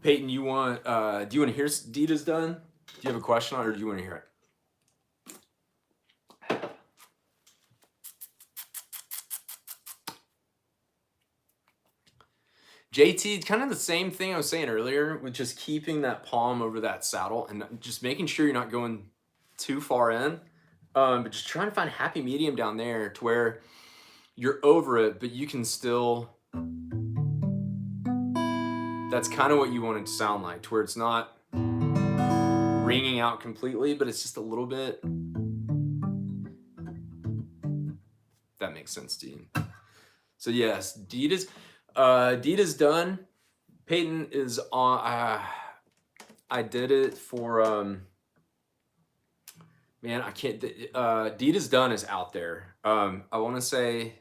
Speaker 1: Peyton, do you want to hear Dita's done? Do you have a question on it, or do you want to hear it? JT, kind of the same thing I was saying earlier with just keeping that palm over that saddle and just making sure you're not going too far in, but just trying to find a happy medium down there to where you're over it, but you can still, that's kind of what you want it to sound like, to where it's not ringing out completely, but it's just a little bit. That makes sense to you. So yes, Dita's done. Peyton is on. I did it for man. I can't. Dita's done is out there. I want to say.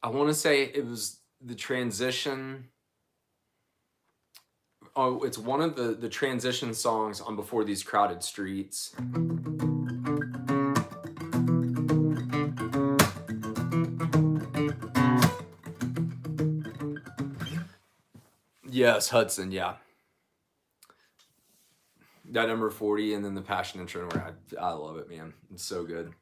Speaker 1: It was the transition. Oh, it's one of the transition songs on Before These Crowded Streets. Yes, Hudson, yeah. That number 40 and then the Passion intro, where I love it, man. It's so good.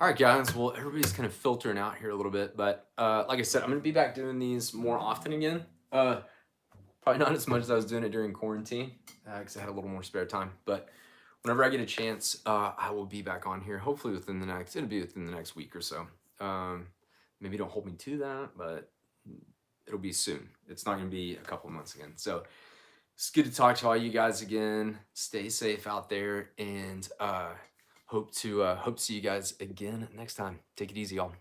Speaker 1: All right, guys. Well, everybody's kind of filtering out here a little bit, but like I said, I'm going to be back doing these more often again. Probably not as much as I was doing it during quarantine because I had a little more spare time. But whenever I get a chance, I will be back on here. Hopefully it'll be within the next week or so. Maybe don't hold me to that, but it'll be soon. It's not going to be a couple of months again. So it's good to talk to all you guys again. Stay safe out there, and hope to see you guys again next time. Take it easy, y'all.